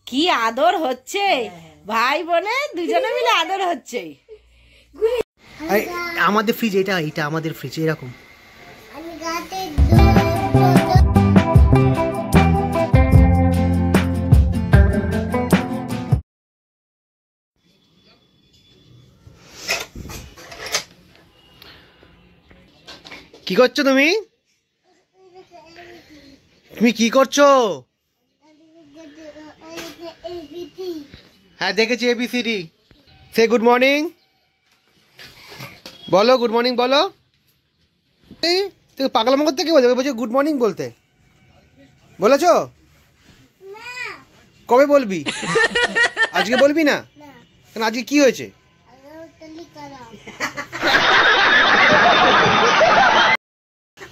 কি আদর হচ্ছে, ভাই বোনে দুজনে মিলে আদর হচ্ছে। আমাদের ফ্রিজ এটা আমাদের ফ্রিজ এরকম। কি করছো তুমি? তুমি কি করছো? হ্যাঁ দেখেছি এবিসিডি। সে গুড মর্নিং বলো, গুড মর্নিং বলো। তুই পাগলামো করতে কি বলছো? বলছো গুড মর্নিং বলতে বলেছো? কবে বলবি? আজকে বলবি না কেন? আজকে কি হয়েছে?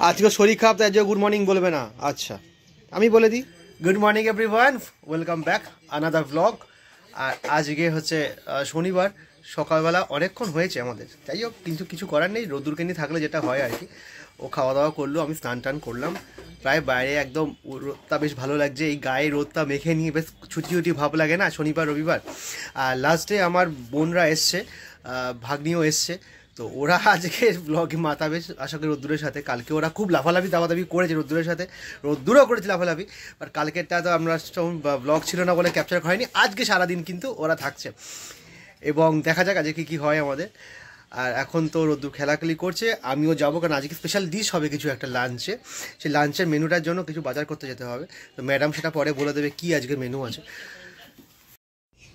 আজকে শরীর খারাপ, তাই গুড মর্নিং বলবে না। আচ্ছা আমি বলে দিই, good morning everyone, welcome back another blog. আর আজকে হচ্ছে শনিবার, সকালবেলা অনেকক্ষণ হয়েছে আমাদের, যাই হোক কিন্তু কিছু করার নেই, রোদ্দুরকে নিয়ে থাকলে যেটা হয় আর কি। ও খাওয়া দাওয়া করলো, আমি স্নান টান করলাম, প্রায় বাইরে একদম রোদটা বেশ ভালো লাগছে, এই গায়ে রোদটা মেখে নিয়ে বেশ ছুটি ছুটি ভাব লাগে না শনিবার রবিবার। আর লাস্টে আমার বোনরা এসছে, ভাগ্নিও এসছে, তো ওরা আজকে ব্লগে মাতাবে আশা করি রোদ্দুরের সাথে। কালকে ওরা খুব লাফালাফি দাবাদাবি করেছে রোদ্দুরের সাথে, রোদ্দুরও করেছে লাফালাফি, আর কালকেরটা তো আমরা ব্লগ ছিল না বলে ক্যাপচার হয়নি। আজকে সারাদিন কিন্তু ওরা থাকছে এবং দেখা যাক আজকে কী হয় আমাদের। আর এখন তো রোদ্দুর খেলাখেলি করছে, আমিও যাবো, কারণ আজকে স্পেশাল ডিশ হবে কিছু একটা লাঞ্চে, সেই লাঞ্চের মেনুটার জন্য কিছু বাজার করতে যেতে হবে। তো ম্যাডাম সেটা পরে বলে দেবে কী আজকে মেনু আছে।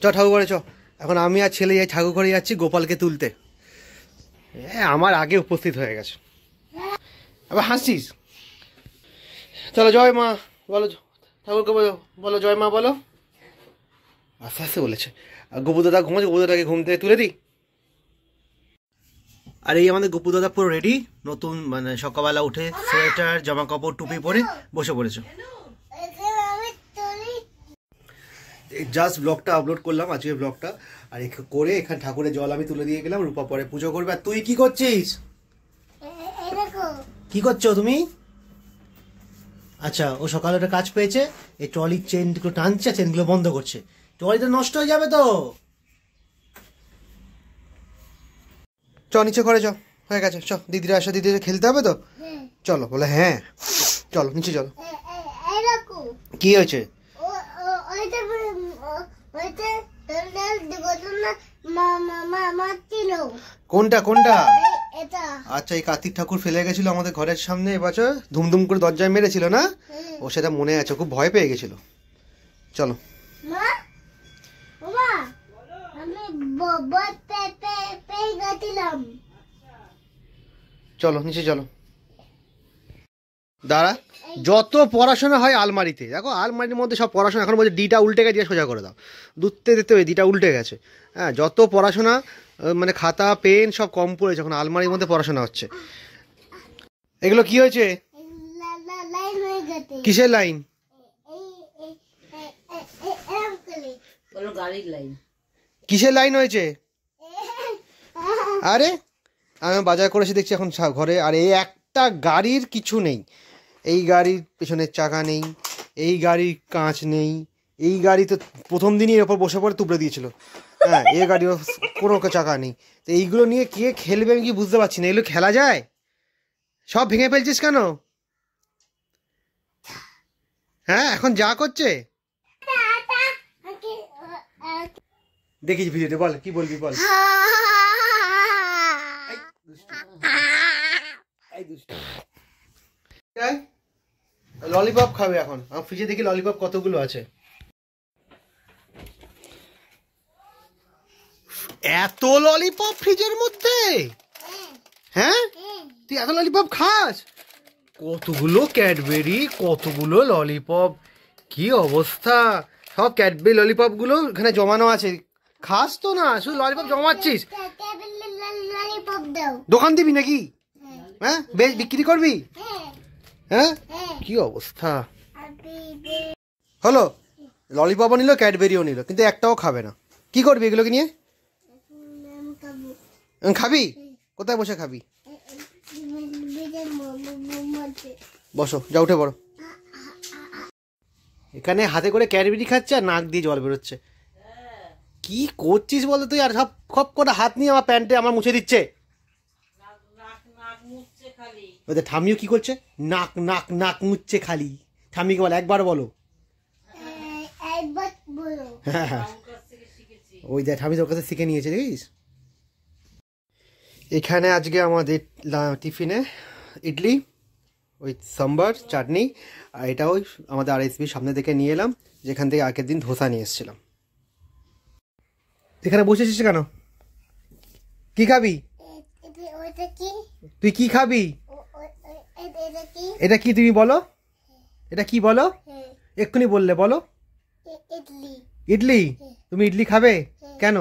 চ ঠাকুরঘরে চ, এখন আমি আর ছেলে যাই ঠাকুরঘরে যাচ্ছি গোপালকে তুলতে। হ্যাঁ আমার আগে উপস্থিত হয়ে গেছে, আবার হাসছিস। চলো জয় মা বলো, ঠাকুরকে বলো জয় মা বলো। আস্তে আস্তে বলেছে। আর গপু দাদা ঘুমাচ্ছে, গপু দাদাকে ঘুম থেকে তুলে দিই। আর এই আমাদের গপু দাদা পুরো রেডি, নতুন মানে সকালবেলা উঠে সোয়েটার জামা কাপড় টুপি পরে বসে পড়েছে। জাস্ট ব্লগটা আপলোড করলাম আজকের ব্লগটা, আর করে এখানে ঠাকুরের জল আমি তুলে দিয়ে গেলাম, রূপা পরে পুজো করবে। আর তুই কি করছিস? কি করছো তুমি? আচ্ছা ও সকালে একটা কাজ পেয়েছে, এই ট্রলির চেনগুলো টানছে, চেনগুলো বন্ধ করছে, ট্রলিটা নষ্ট হয়ে যাবে তো। চ নিচে ঘরে চ, হয়ে গেছে চ, দিদিরা আসা, দিদিরা খেলতে হবে তো, চলো। বলে হ্যাঁ চলো নিচে চলো। কি হয়েছে? কোনটা কোনটা? আচ্ছা এই কার্তিক ঠাকুর ফেলে গেছিল আমাদের ঘরের সামনে এবছর, ধুমধুম করে দরজায় মেরেছিল না, ও সেটা মনে আছে, খুব ভয় পেয়ে গেছিল। চলো চলো নিচে চলো। দাঁড়া, যত পড়াশোনা হয় আলমারিতে, দেখো আলমারির মধ্যে সব পড়াশোনা, এখন বলছে ডিটা উল্টে গেছে, সোজা করে দাও, দুধতে দিতে হবে, ডিটা উল্টে গেছে। হ্যাঁ যত পড়াশোনা মানে খাতা পেন সব কম পড়েছে, এখন আলমারির মধ্যে পড়াশোনা হচ্ছে। এগুলো কি হয়েছে? কিসের লাইন? কিসের লাইন হয়েছে? আরে আমি বাজার করেছি দেখছি এখন ঘরে, আর এই একটা গাড়ির কিছু নেই, এই গাড়ির পেছনের চাকা নেই, এই গাড়ির কাঁচ নেই, এই গাড়ি তো প্রথম দিনই এর ওপর বসে পড়ে তুবড়ে দিয়েছিল। হ্যাঁ এই গাড়িও কোনো চাকা নেই, তো এইগুলো নিয়ে কে খেলবে আমি কি বুঝতে পারছি না, এগুলো খেলা যায়? সব ভেঙে ফেলছিস কেন? হ্যাঁ এখন যা করছে দেখিস ভিডিওতে, বল কি বলবি বল। ললিপপ খাবে এখন, আমার ফ্রিজে দেখি ললিপপ কতগুলো আছে। এত ললিপপ ফ্রিজের মধ্যে? হ্যাঁ তুই এত ললিপপ খাস? কতগুলো ক্যাডবেরি, কতগুলো ললিপপ, কি অবস্থা! সব ক্যাডবেরি ললিপপ গুলো এখানে জমানো আছে, খাস তো না, শুধু ললিপপ জমাচ্ছিস। দোকান দিবি নাকি? হ্যাঁ বেশ বিক্রি করবি? হ্যাঁ কি অবস্থা হলো, ললিপপও নিল ক্যাডবেরিও নিল, কিন্তু একটাও খাবে না। কি করবি এগুলোকে নিয়ে? খাবি? কোথায় বসে খাবি? বসো, যা উঠে পড়ো। এখানে হাতে করে ক্যাডবেরি খাচ্ছে আর নাক দিয়ে জল বেরোচ্ছে। কি করছিস বলতো তুই? আর সব খপ করে হাত নিয়ে আমার প্যান্টে আমার মুছে দিচ্ছে। ওদের ঠামিও কি করছে? নাক নাক নাক মুছছে খালি। ঠামিকে বলো, একবার বলো। হ্যাঁ হ্যাঁ, ওই দেখ ঠামি তোর কাছে শিখে নিয়েছে, দেখিস। এখানে আজকে আমাদের টিফিনে ইডলি, ওই সাম্বার চাটনি, আর এটা ওই আমাদের আরএসবির সামনে থেকে নিয়ে এলাম, যেখান থেকে আগের দিন ধোসা নিয়ে এসেছিলাম। এখানে বসেছিস কেন? কি খাবি তুই? কি খাবি? এটা কি তুমি বলো? এটা কি বলো? এক্ষুনি বললে বলো। ইডলি? তুমি ইডলি খাবে? কেন?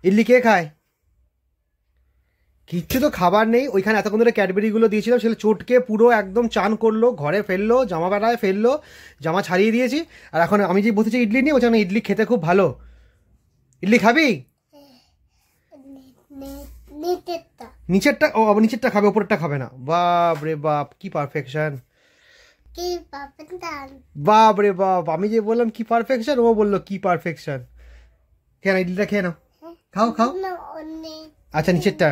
ইডলি কে খায়? কিচ্ছু তো খাবার নেই। ওইখানে এতক্ষণ ধরে ক্যাডবেরিগুলো দিয়েছিলাম, সেগুলো চটকে পুরো একদম চান করলো, ঘরে ফেললো, জামা বেড়ায় ফেললো, জামা ছাড়িয়ে দিয়েছি। আর এখন আমি যে বসেছি ইডলি নিয়ে, ওখানে ইডলি খেতে খুব ভালো। ইডলি খাবি? নিচেরটা? ও আবার নিচেরটা খাবে, ওপরটা খাবে না। বাপ রে বাপ, কি পারফেকশন! বাপ রে বাপ, আমি যে বললাম কি পারফেকশন, ও বললো কি পারফেকশন। খেয়ে না, ইডলিটা খেয়ে নাও, খাও খাও। আচ্ছা নিচেরটা।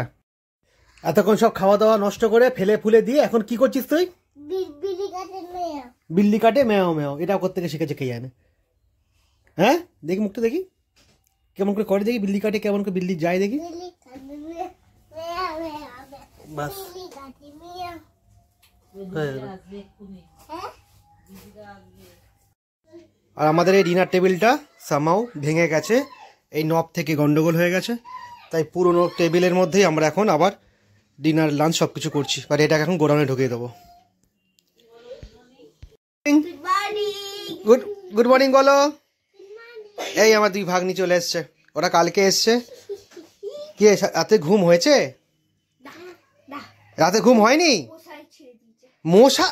এতক্ষণ সব খাওয়া দাওয়া নষ্ট করে ফেলে ফুলে দিয়ে এখন কি করছিস তুই? বিল্লি কাটে মেও মেও। এটা কোত্থেকে শিখেছে কে জানে? হ্যাঁ, দেখি মুখটা দেখি কেমন করে করে, দেখি বিল্লি কাটে কেমন করে বিল্লি যায় দেখি। বাস, আর আমাদের এই ডিনার টেবিলটা সামাও ভেঙে গেছে, এই নব থেকে গন্ডগোল হয়ে গেছে, তাই পুরোনো টেবিলের মধ্যেই আমরা এখন আবার ডিনার লাঞ্চ সব কিছু করছি। আর এটাকে এখন গোডাউনে ঢুকিয়ে দেবো। গুড মর্নিং বলো। এই আমার দুই ভাগ্নি চলে এসছে, ওরা কালকে এসছে। কি রাতে ঘুম হয়েছে? রাতে ঘুম হয়নি? মশা?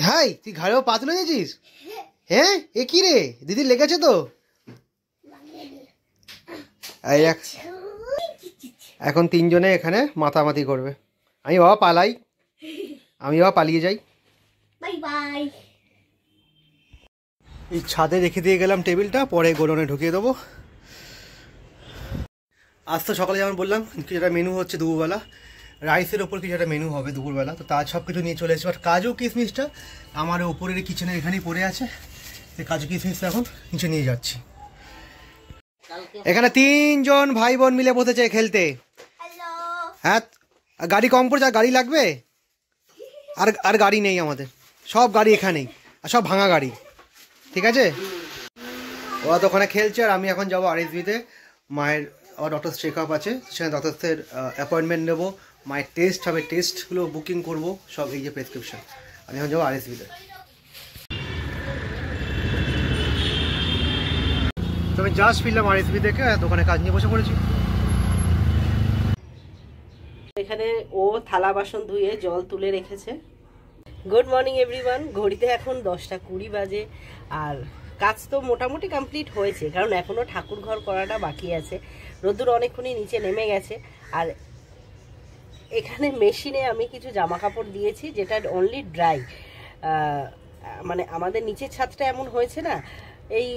হাই, তুই ঘাড়েও পা তুলে দিয়েছিস? হ্যাঁ, এ কি রে, দিদি লেগেছে তো। এখন তিনজনে এখানে মাতামাতি করবে। আমি বাবা পালাই, আমি বাবা পালিয়ে যাই। Bye bye. এই ছাদে রেখে দিয়ে গেলাম টেবিলটা, পরে গোডাউনে ঢুকিয়ে দেবো। আজ তো সকালে যেমন বললাম কিছু একটা মেনু হচ্ছে দুপুরবেলা, রাইসের ওপর কিছু একটা মেনু হবে দুপুরবেলা, তো তার সব কিছু নিয়ে চলে এসেছে। বাট কাজু কিশমিশটা আমার ওপরের কিচেনে এখানেই পড়ে আছে, সেই কাজু কিশমিশটা এখন নিচে নিয়ে যাচ্ছি। এখানে তিনজন ভাই বোন মিলে বসেছে খেলতে। হ্যাঁ, গাড়ি কম পড়ছে, আর গাড়ি লাগবে? আর গাড়ি নেই আমাদের, সব গাড়ি এখানেই, আর সব ভাঙা গাড়ি। ঠিক আছে, ওরা তো ওখানে খেলছে, আর আমি এখন যাবো আরএসবিতে। মায়ের আবার ডক্টর চেক আপ আছে, সেখানে ডক্টরসের অ্যাপয়েন্টমেন্ট নেবো, মায়ের টেস্ট হবে, টেস্টগুলো বুকিং করবো সব, এই যে প্রেসক্রিপশন। আমি এখন যাবো আরএসবিতে। তো আমি জাস্ট ফিরলাম আরএসবি থেকে, দোকানে কাজ নিয়ে বসে পড়েছি। এখানে ও থালা বাসন ধুয়ে জল তুলে রেখেছে। Good morning everyone. ঘড়িতে এখন 10:20 বাজে, আর কাজ তো মোটামুটি কমপ্লিট হয়েছে, কারণ এখনও ঠাকুর ঘর করাটা বাকি আছে। রোদ্দুর অনেকক্ষণই নিচে নেমে গেছে। আর এখানে মেশিনে আমি কিছু জামা কাপড় দিয়েছি, যেটা অনলি ড্রাই। মানে আমাদের নিচের ছাদটা এমন হয়েছে না, এই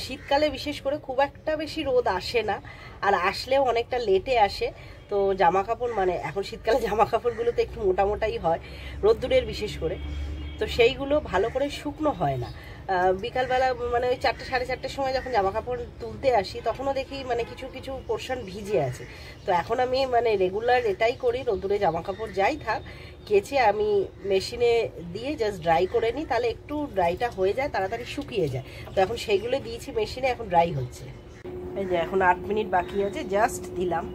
শীতকালে বিশেষ করে খুব একটা বেশি রোদ আসে না, আর আসলেও অনেকটা লেটে আসে। তো জামা কাপড়, মানে এখন শীতকালে জামা কাপড়গুলো তো একটু মোটামোটাই হয় রোদ্দুরের বিশেষ করে, তো সেইগুলো ভালো করে শুকনো হয় না। বিকালবেলা মানে ওই 4টে সাড়ে 4টের সময় যখন জামা কাপড় তুলতে আসি, তখনও দেখি মানে কিছু কিছু পোর্শন ভিজে আছে। তো এখন আমি মানে রেগুলার এটাই করি, রোদ্দুরে জামা কাপড় যাই থাক, কেচে আমি মেশিনে দিয়ে জাস্ট ড্রাই করে নিই, তাহলে একটু ড্রাইটা হয়ে যায়, তাড়াতাড়ি শুকিয়ে যায়। তো এখন সেইগুলো দিয়েছি মেশিনে, এখন ড্রাই হচ্ছে। এই যে এখন 8 মিনিট বাকি আছে, জাস্ট দিলাম।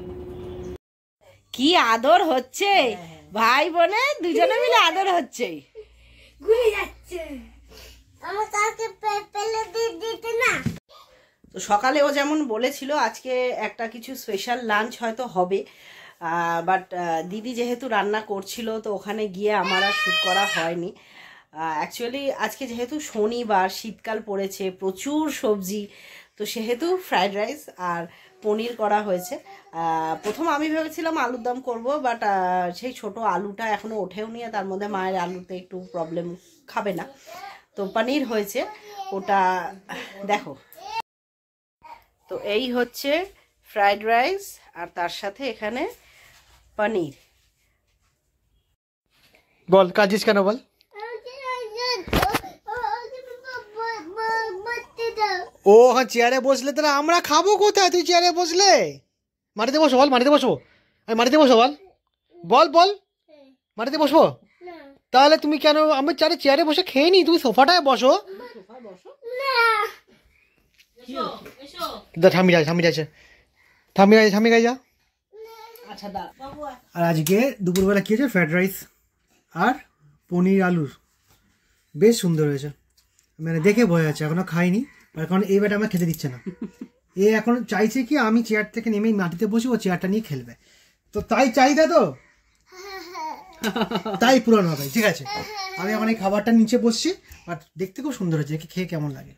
কি আদর হচ্ছে ভাই বোনে দুজনে মিলে, আদর হচ্ছে। তো সকালে ও যেমন বলেছিল আজকে একটা কিছু স্পেশাল লাঞ্চ হয়তো হবে, বাট দিদি যেহেতু রান্না করছিল, তো ওখানে গিয়ে আমার আর শ্যুট করা হয়নি। অ্যাকচুয়ালি আজকে যেহেতু শনিবার, শীতকাল পড়েছে, প্রচুর সবজি, তো সেহেতু ফ্রাইড রাইস আর পনির করা হয়েছে। প্রথম আমি ভেবেছিলাম আলুর দম করব, বাট সেই ছোট আলুটা এখনও ওঠেও নি, তার মধ্যে মায়ের আলুতে একটু প্রবলেম, খাবে না, তো পনির হয়েছে ওটা দেখো। তো এই হচ্ছে ফ্রাইড রাইস, আর তার সাথে এখানে পনির। বল কাজিস কেন বল। ও হ্যাঁ, চেয়ারে বসলে তাহলে আমরা খাবো কোথায়? তুই চেয়ারে বসলে মাটিতে বসো, বল মাটিতে বসবো, আমি মাটিতে বসো, বল বল বল মাটিতে বসবো। তাহলে তুমি কেন? আমি চেয়ারে বসে খেয়ে নি, তুমি সোফাটায় বসো। ঠামি যাচ্ছে ঠামি গাই যা। আর আজকে দুপুরবেলা কি হয়েছে? ফ্রাইড রাইস আর পনির আলুর, বেশ সুন্দর হয়েছে, মানে দেখে বোঝা যাচ্ছে। এখনো খাইনি, আর কারণ এই বেটা আমার খেতে দিচ্ছে না। এ এখন চাইছে কি আমি চেয়ার থেকে নেমেই মাটিতে বসি, ও চেয়ারটা নিয়ে খেলবে, তো তাই চাহিদা তো তাই পূরণ হবে। ঠিক আছে, আমি এখন এই খাবারটা নিচে বসছি, আর দেখতে খুব সুন্দর হচ্ছে, খেয়ে কেমন লাগে।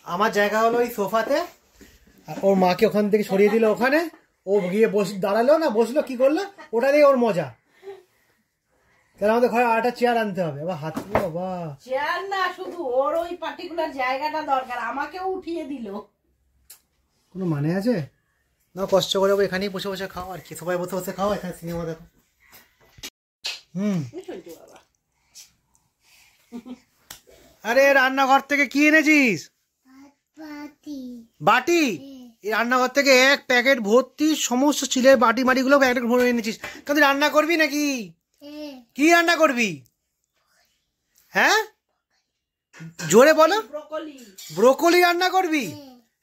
আমার জায়গা হলো ওই সোফাতে, আর ওর মাকে ওখান থেকে সরিয়ে দিল ওখানে, ও গিয়ে দাঁড়ালো না, বসলো, কি করলো ওটা দিয়ে ওর মজা। তাহলে আমাদের ঘরে আরেকটা চেয়ার আনতে হবে। এবার হাত, বাবা চেয়ার না, শুধু ওর ওই পার্টিকুলার জায়গাটা দরকার, আমাকেও উঠিয়ে দিল। কোনো মানে আছে না? কষ্ট করে এখানেই বসে বসে খাও, আর কি সবাই বসে বসে খাও, এখানে সিনেমা দেখো। আরে রান্নাঘর থেকে কি এনেছিস? বাটি। এই রান্নাঘর থেকে এক প্যাকেট ভর্তি সমস্ত স্টিলের বাটি মাটিগুলো প্যাকেট ভরে এনেছিস। কেন তুই রান্না করবি নাকি? কি রান্না করবি? হ্যাঁ জোরে বলো। ব্রোকলি রান্না করবি?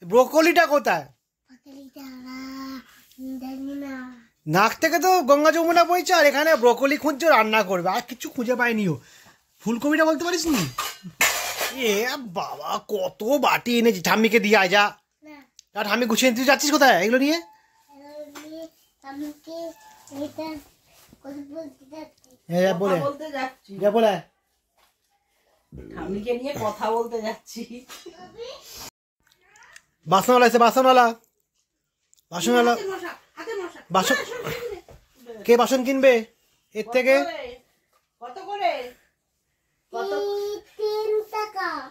ব্রোকলিটা কোথায়? নাক থেকে তো গঙ্গা যমুনা বইছে, আর এখানে ব্রোকলি খুঁজছে রান্না করবে, আর কিছু খুঁজে পাইনিও। ফুলকপিটা বলতে পারিস নি? এ বাবা কত বাটি এনেছি, ঠাম্মিকে দিয়ে আয় যা। আর ঠাম্মি গুছিয়ে তুই যাচ্ছিস কোথায় এগুলো নিয়ে? বলে ঠাম্মিকে নিয়ে কথা বলতে যাচ্ছি। বাসনওয়ালা এসে, বাসন কে বাসন কিনবে এর থেকে? কত করে?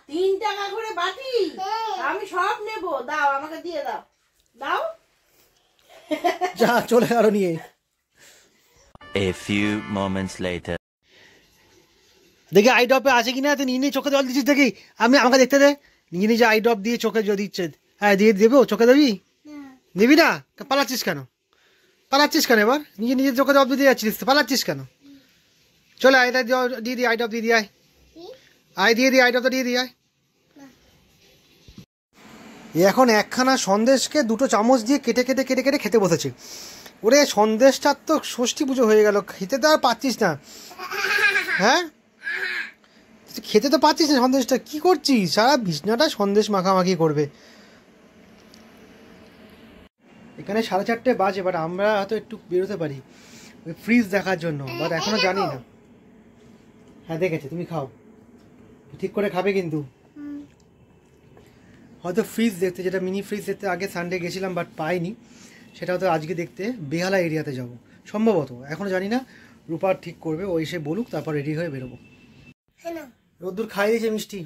3 টাকা করে বাটি? আমি সব নেব, দাও আমাকে দিয়ে দাও, দাও। যা চলে আরো নিয়ে। A few moments later. দেখি আই ড্রপে আছে কিনা, তুই নিয়ে চোখে জল দিচ্ছিস দেখি। আমাকে দেখতে দে, নিজে আই ড্রপ দিয়ে চোখে জল দিচ্ছে। হ্যাঁ দিয়ে দেবো, চোখে দেবি? দিবি না? পালাচ্ছিস কেন এবার? নিজে চোখে জল দিয়ে যাচ্ছিস, পালাচ্ছিস কেন? চলে আয়, দিয়ে দি আই ড্রপ দিয়ে আয়, আই ড্রপটা দিয়ে দি আয়। এখন একখানা সন্দেশকে 2 চামচ দিয়ে কেটে খেতে বসেছে। ওরে সন্দেশটার তো ষষ্ঠী পুজো হয়ে গেল, খেতে তো আর পাচ্ছিস না। হ্যাঁ খেতে তো পাচ্ছিস না সন্দেশটা, কি করছিস? সারা বিছনাটা সন্দেশ মাখামাখি করবে। এখানে 4:30 বাজে, বাট আমরা হয়তো একটু বেরোতে পারি ওই ফ্রিজ দেখার জন্য, বাট এখনো জানি না। হ্যাঁ দেখেছে, তুমি খাও, ঠিক করে খাবে কিন্তু। হয়তো ফ্রিজ দেখতে, যেটা মিনি ফ্রিজ দেখতে আগে সানডে গেছিলাম বাট পাইনি, সেটা হয়তো আজকে দেখতে বেহালা এরিয়াতে যাব সম্ভবত, এখনো জানি না। রূপা ঠিক করবে, ও এসে বলুক, তারপর রেডি হয়ে বেরোবো। রোদ্দুর খাই দিয়েছে মিষ্টি।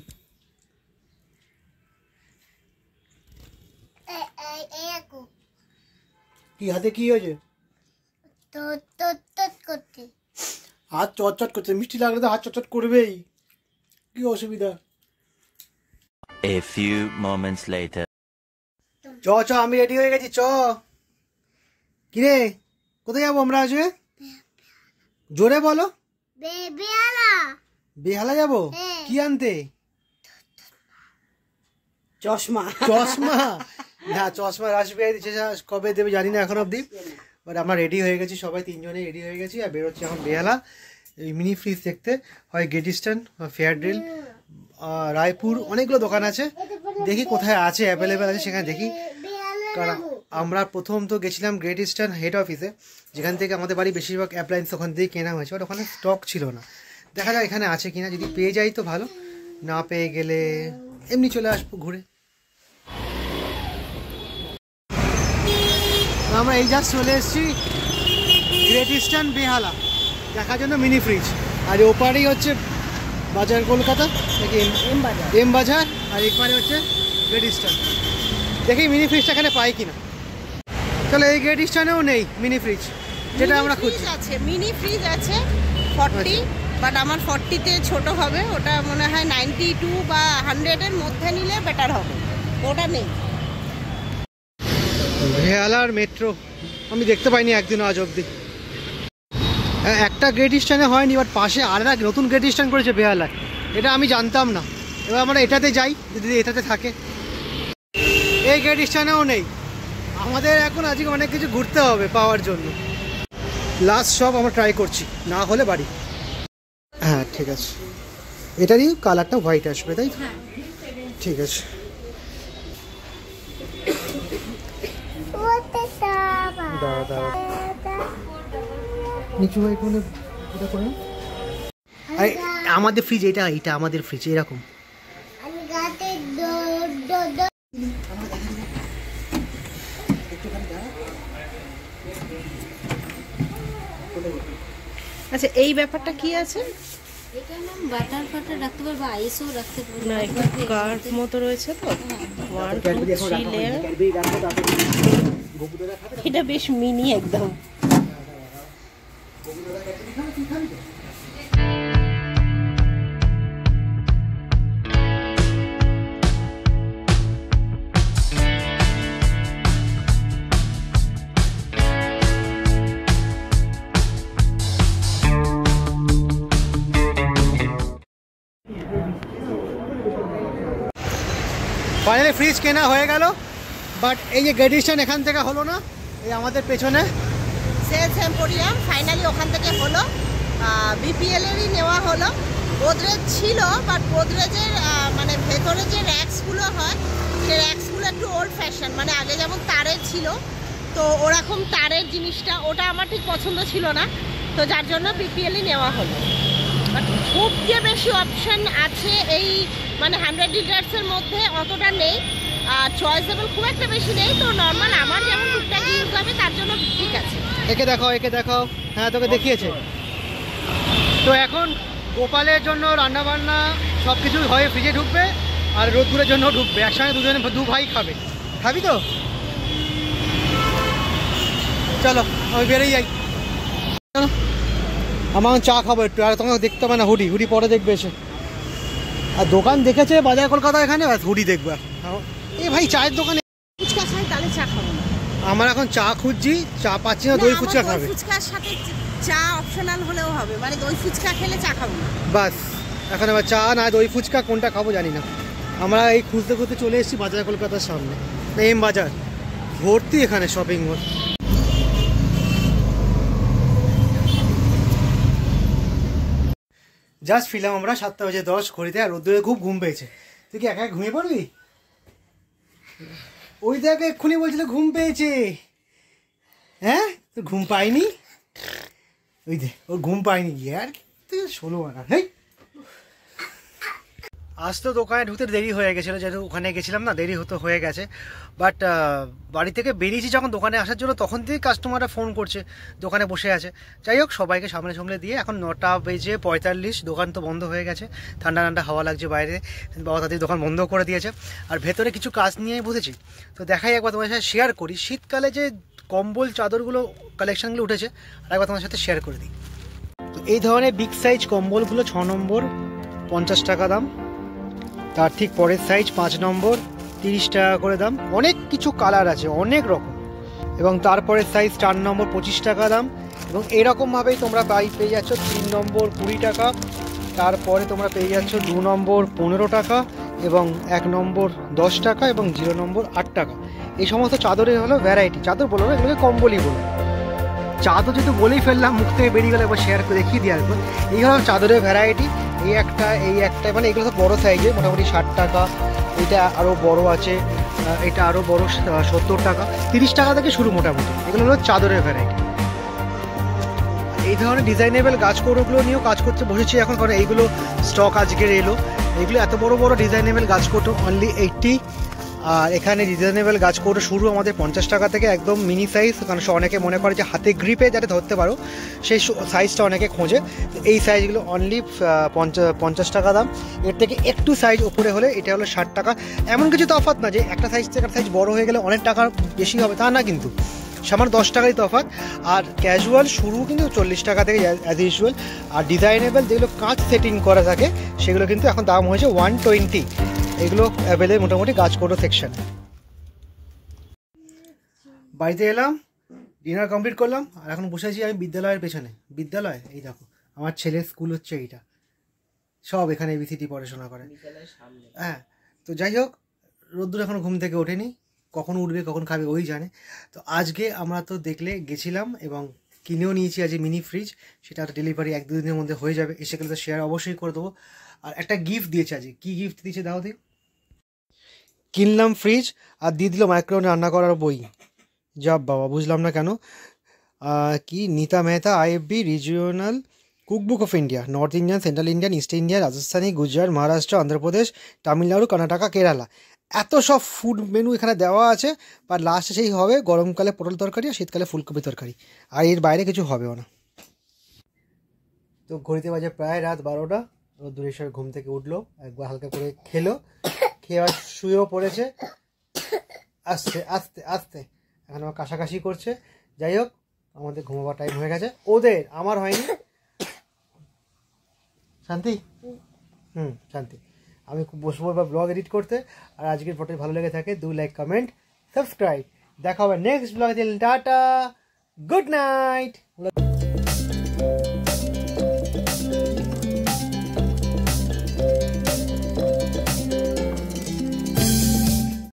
কি হাতে কি হয়েছে? হাত চটচট করছে, মিষ্টি লাগলে তো হাত চটচট করবেই, কি অসুবিধা? A few moments later. চ আমি রেডি হয়ে গেছি, চ। কিরে কোথায় যাবো আমরা আজকে? জোরে বলো। বেহালা যাবো? কি আনতে? চশমা। না চশমা রাসবিহারী দিচ্ছে, কবে দেবে জানি না এখন অব্দি, বাট আমরা রেডি হয়ে গেছি, সবাই 3 জনে রেডি হয়ে গেছি, আর বেরোচ্ছি এখন বেহালা এই মিনি ফ্রিজ দেখতে। হয় গ্রেট ইস্টার্ন, ফেয়ারড্রিল, রায়পুর, অনেকগুলো দোকান আছে, দেখি কোথায় আছে অ্যাভেলেবেল আছে সেখানে দেখি। কারণ আমরা প্রথম তো গেছিলাম গ্রেট ইস্টার্ন হেড অফিসে, যেখান থেকে আমাদের বাড়ি বেশিরভাগ অ্যাপ্লায়েন্স ওখান থেকেই কেনা হয়েছে, বাট ওখানে স্টক ছিল না। দেখা যাক এখানে আছে কিনা, যদি পেয়ে যাই তো ভালো, না পেয়ে গেলে এমনি চলে আসবো ঘুরে। আমরা এই জাস্ট চলে এসেছি গ্রেট ইস্টার্ন বেহালা দেখার জন্য মিনি ফ্রিজ। আর ওপারেই হচ্ছে বাজার কলকাতা নাকি এম বাজার, আর এপারে হচ্ছে গ্রেট ইস্টার্ন। দেখি মিনি ফ্রিজটা এখানে পাই কিনা। চলো, এই গ্রেট ইস্টার্নেও নেই মিনি ফ্রিজ, যেটা আমরা খুঁজছি। আছে মিনি ফ্রিজ আছে 40, বাট আমার 40-তে ছোট হবে, ওটা মনে হয় 92 বা 100-এর মধ্যে নিলে বেটার হবে, ওটা নেই। বেহালার মেট্রো আমি দেখতে পাইনি একদিনও আজ অবধি। একটা গ্রেট ইস্টার্নে হয়নি, বাট পাশে আর একটা নতুন গ্রেট ইস্টার্ন করেছে বেহালায়, এটা আমি জানতাম না। এবার আমরা এটাতে যাই, যদি এটাতে থাকে। এই গ্রেট ইস্টার্নেও নেই। আমাদের এখন আজকে অনেক কিছু ঘুরতে হবে পাওয়ার জন্য। লাস্ট সব আমরা ট্রাই করছি, না হলে বাড়ি। হ্যাঁ ঠিক আছে, এটারই কালারটা হোয়াইট আসবে, তাই তো? ঠিক আছে। নিচু ভাই কোনে এটা করে আমাদের ফ্রিজ, এটা আমাদের ফ্রিজ এরকম। আচ্ছা, এই ব্যাপারটা কি আছে? এটা নাম বাটার ফাটার রাখতে পারবে, আইসও রাখতে পারবে। না, একটু কার্ভ মতো রয়েছে তো। 1 2 3 লেয়ার। এটা বেশ মিনি একদম। ফাইনালি ফ্রিজ কেনা হয়ে গেল, বাট এই যে গ্রেট ইস্টার্ন এখান থেকে হলো না, এই আমাদের পেছনে সেলস এম্পোরিয়াম ফাইনালি ওখান থেকে হলো। বিপিএল-এরই নেওয়া হলো। গোদরেজ ছিল, বাট গোদরেজের মানে ভেতরে যে র্যাক্সগুলো হয়, সেই র্যাক্সগুলো একটু ওল্ড ফ্যাশন, মানে আগে যেমন তারের ছিল, তো ওরকম তারের জিনিসটা ওটা আমার ঠিক পছন্দ ছিল না, তো যার জন্য বিপিএলই নেওয়া হলো। বাট খুব যে বেশি অপশান আছে এই মানে 100 লিটার্সের মধ্যে অতটা নেই, আর চয়েসেবল খুব একটা বেশি নেই, তো নর্মাল আমার যেমন টুকটাক ইউজ হবে তার জন্য ঠিক আছে। একে দেখাও। হ্যাঁ, তোকে দেখিয়েছে তো। এখন গোপালের জন্য রান্নাবান্না সব কিছু হয়ে ফ্রিজে ঢুকবে, আর রোদ্দুরের জন্য ঢুকবে। একসঙ্গে দু ভাই খাবি তো? চলো আমি বেরিয়ে যাই। চলো, আমার চা খাবো একটু, আর তোমাকে দেখতে হবে না। হুডি পরে দেখবে এসে। আর দোকান দেখেছে বাজার কলকাতা, এখানে হুডি দেখবে। এই ভাই চায়ের দোকানে ফুচকা খাই, তাহলে চা খাবো না। আমার এখন চা খুঁজছি, চা পাচ্ছি না। দই ফুচকা খাবে? ফুচকার সাথে চা অপশনাল হলেও হবে, মানে দই ফুচকা খেলে চা খাবো না। বাস, এখন আবার চা না দই ফুচকা কোনটা খাবো জানি না। আমরা এই খুঁজতে চলে এসেছি বাজার কলকাতার সামনে, এম বাজার ভর্তি এখানে শপিং মল। জাস্ট ফিরলাম আমরা 7:10 ঘড়িতে, আর রোদ্দুরে খুব ঘুম পেয়েছে। তুই কি একা ঘুমিয়ে পড়বি? ওই দেখ এক্ষুনি বলছিল ঘুম পেয়েছে। হ্যাঁ, তোর ঘুম পাইনি? ওই দে, ওর ঘুম পাইনি গিয়ে আর তুই 16 আনা। হেই, আজ তো দোকানে ঢুকতে দেরি হয়ে গেছিলো, যেহেতু ওখানে গেছিলাম না, দেরি হয়ে গেছে। বাট বাড়ি থেকে বেরিয়েছি যখন দোকানে আসার জন্য, তখন থেকেই কাস্টমাররা ফোন করছে, দোকানে বসে আছে। যাই হোক, সবাইকে সামনে দিয়ে এখন 9:45, দোকান তো বন্ধ হয়ে গেছে। ঠান্ডা হাওয়া লাগছে বাইরে, বাবা তাদের দোকান বন্ধ করে দিয়েছে। আর ভেতরে কিছু কাজ নিয়েই বসেছি, তো দেখাই একবার তোমার সাথে শেয়ার করি। শীতকালে যে কম্বল চাদরগুলো কালেকশানগুলো উঠেছে, আর একবার তোমার সাথে শেয়ার করে দিই। তো এই ধরনের বিগ সাইজ কম্বলগুলো 6 নম্বর 50 টাকা দাম, তার ঠিক পরের সাইজ 5 নম্বর 30 টাকা করে দাম। অনেক কিছু কালার আছে, অনেক রকম। এবং তারপরের সাইজ 4 নম্বর 25 টাকা দাম। এবং এরকমভাবেই তোমরা পেয়ে যাচ্ছ 3 নম্বর 20 টাকা, তারপরে তোমরা পেয়ে যাচ্ছ 2 নম্বর 15 টাকা, এবং 1 নম্বর 10 টাকা, এবং 0 নম্বর 8 টাকা। এই সমস্ত চাদরের হলো ভ্যারাইটি। চাদর বলো না, এগুলোকে কম্বলই বলো। চাদর যেহেতু বলেই ফেললাম, মুখ থেকে বেরিয়ে গেলে একবার শেয়ার করে দেখিয়ে দিয়ে আসবো। এই হলো চাদরের ভ্যারাইটি। এই একটা মানে এগুলো তো বড়ো সাইজে, মোটামুটি 60 টাকা। এটা আরও বড় আছে, এটা আরও বড় 70 টাকা, 30 টাকা থেকে শুরু মোটামুটি। এগুলো হলো চাদরের ভ্যারাইটি। এই ধরনের ডিজাইনেবল গাছকৌটোগুলো নিয়েও কাজ করতে বসেছি এখন, কারণ এইগুলো স্টক আজকের এলো। এইগুলো এত বড় ডিজাইনেবল গাছকৌটো অনলি 80। আর এখানে রিজনেবল গাছ কৌটো শুরু আমাদের 50 টাকা থেকে, একদম মিনি সাইজ, কারণ অনেকে মনে করে যে হাতে গ্রিপে যাতে ধরতে পারো সেই সাইজটা অনেকে খোঁজে। এই সাইজগুলো অনলি 50 টাকা দাম। এর থেকে একটু সাইজ উপরে হলে এটা হলো 60 টাকা। এমন কিছু তফাৎ না যে একটা সাইজ থেকে একটা সাইজ বড় হয়ে গেলে অনেক টাকা বেশি হবে, তা না, কিন্তু সামান্য 10 টাকাই তফাৎ। আর ক্যাজুয়াল শুরু কিন্তু 40 টাকা থেকে অ্যাজ ইউজুয়াল। আর ডিজাইনেবল যেগুলো কাঁচ সেটিং করা থাকে সেগুলো কিন্তু এখন দাম হয়েছে 120। এগুলো অ্যাভেলেবল মোটামুটি গাছ কৌটো সেকশন। বাড়িতে এলাম, ডিনার কমপ্লিট করলাম, আর এখন বসেছি আমি বিদ্যালয়ের পেছনে। বিদ্যালয় এই দেখো, আমার ছেলের স্কুল হচ্ছে এইটা, সব এখানে এবিসিডি পড়াশোনা করে। হ্যাঁ, তো যাই হোক, রোদ্দুর এখনো ঘুম থেকে ওঠেনি, কখন উঠবে কখন খাবে ওই জানে। তো আজকে আমরা তো দেখলে গেছিলাম এবং কিনেও নিয়েছি আজকে মিনি ফ্রিজ, সেটা ডেলিভারি 1-2 দিনের মধ্যে হয়ে যাবে। এসে গেলে তো শেয়ার অবশ্যই করে দেবো। আর একটা গিফট দিয়েছে আজকে, কী গিফট দিয়েছে দাও দিই। কিনলাম ফ্রিজ আর দিয়ে দিল মাইক্রোওয়েভে রান্না করার বই। যা বাবা, বুঝলাম না কেন। কি Nita Mehta IFB regional cookbook of India, north Indian, central Indian, east India, Rajasthani, Gujarat, Maharashtra, Andhra Pradesh, Tamil Nadu, Karnataka, Kerala, এত সব ফুড মেনু এখানে দেওয়া আছে। আর লাস্টে সেই হবে গরমকালে পটল তরকারি আর শীতকালে ফুলকপি তরকারি, আর এর বাইরে কিছু হবেও না। তো ঘড়িতে বাজে প্রায় রাত 12টা। রোদ্দুরেশ্বর ঘুম থেকে উঠলো, একবার হালকা করে খেলো, খেয়ে আবার শুয়েও পড়েছে। আস্তে আস্তে আস্তে এখন আমার কাশাকাশি করছে। যাই হোক, আমাদের ঘুমাবার টাইম হয়ে গেছে, ওদের, আমার হয়নি। শান্তি, শান্তি। আমি খুব বসবো বা ব্লগ এডিট করতে। আর আজকের ফটো ভালো লেগে থাকে, ডু লাইক, কমেন্ট, সাবস্ক্রাইব। দেখা হবে নেক্সট ব্লগে। Tata, good night.